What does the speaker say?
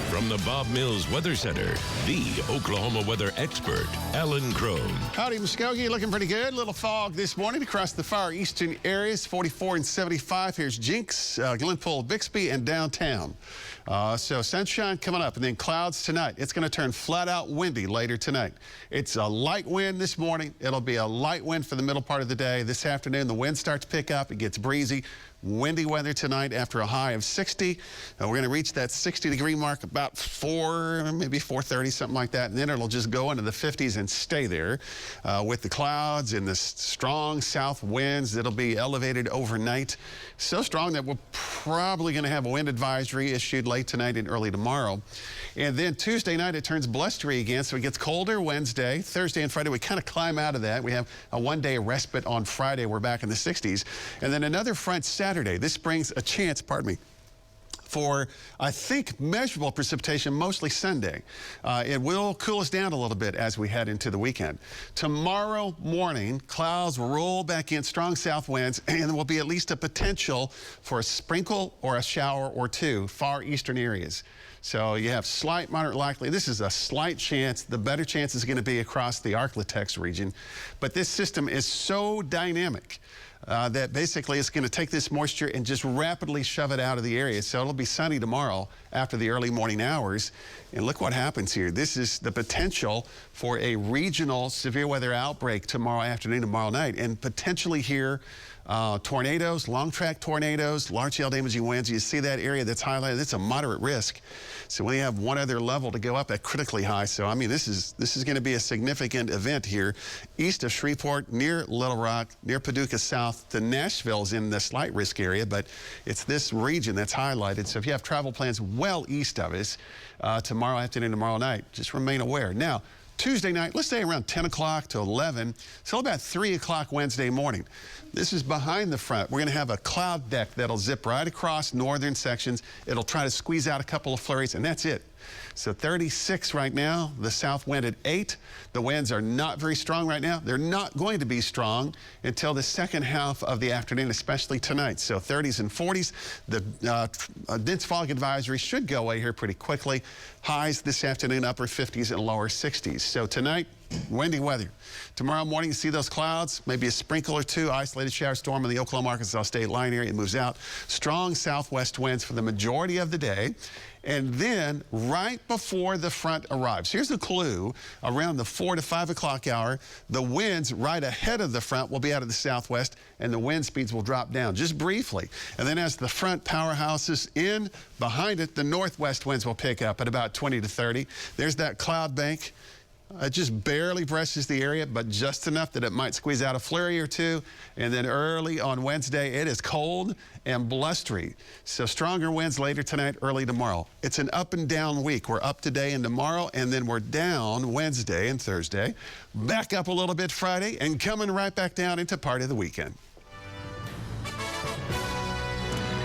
From the Bob Mills Weather Center, the Oklahoma weather expert, Alan Crone. Howdy, Muskogee. Looking pretty good. Little fog this morning across the far eastern areas, 44 and 75. Here's Jinx, Glenpool, Bixby, and downtown. So sunshine coming up, and then clouds tonight. It's going to turn flat out windy later tonight. It's a light wind this morning. It'll be a light wind for the middle part of the day. This afternoon, the wind starts to pick up. It gets breezy. Windy weather tonight after a high of 60. We're going to reach that 60-degree mark about 4, maybe 4:30, something like that. And then it'll just go into the 50s and stay there with the clouds and the strong south winds that'll be elevated overnight. So strong that we're probably going to have a wind advisory issued late tonight and early tomorrow. And then Tuesday night, it turns blustery again, so it gets colder Wednesday. Thursday and Friday, we kind of climb out of that. We have a one-day respite on Friday. We're back in the 60s. And then another front Saturday. This brings a chance, for, I think, measurable precipitation, mostly Sunday. It will cool us down a little bit as we head into the weekend. Tomorrow morning, clouds will roll back in, strong south winds, and there will be at least a potential for a sprinkle or a shower or two, far eastern areas. So you have slight, moderate, likely. This is a slight chance. The better chance is going to be across the Arklatex region. But this system is so dynamic that basically it's going to take this moisture and just rapidly shove it out of the area. So it'll be sunny tomorrow after the early morning hours. And look what happens here. This is the potential for a regional severe weather outbreak tomorrow afternoon, tomorrow night, and potentially here tornadoes, long track tornadoes, large hail damaging winds. You see that area that's highlighted. It's a moderate risk. So we have one other level to go up at critically high. So I mean, this is going to be a significant event here east of Shreveport, near Little Rock, near Paducah South to Nashville's in the slight risk area, but it's this region that's highlighted. So if you have travel plans well east of us tomorrow afternoon, tomorrow night, just remain aware. Now, Tuesday night, let's say around 10 o'clock to 11, so about 3 o'clock Wednesday morning. This is behind the front. We're going to have a cloud deck that'll zip right across northern sections. It'll try to squeeze out a couple of flurries, and that's it. So 36 right now, the south wind at 8. The winds are not very strong right now. They're not going to be strong until the second half of the afternoon, especially tonight. So 30s and 40s. The dense fog advisory should go away here pretty quickly. Highs this afternoon, upper 50s and lower 60s. So tonight, windy weather. Tomorrow morning, you see those clouds, maybe a sprinkle or two, isolated shower storm in the Oklahoma-Arkansas state line area. It moves out. Strong southwest winds for the majority of the day. And then right before the front arrives, here's a clue. Around the 4 to 5 o'clock hour, the winds right ahead of the front will be out of the southwest, and the wind speeds will drop down just briefly. And then as the front powerhouses in behind it, the northwest winds will pick up at about 20 to 30. There's that cloud bank. It just barely brushes the area, but just enough that it might squeeze out a flurry or two. And then early on Wednesday, it is cold and blustery. So stronger winds later tonight, early tomorrow. It's an up and down week. We're up today and tomorrow, and then we're down Wednesday and Thursday. Back up a little bit Friday, and coming right back down into part of the weekend.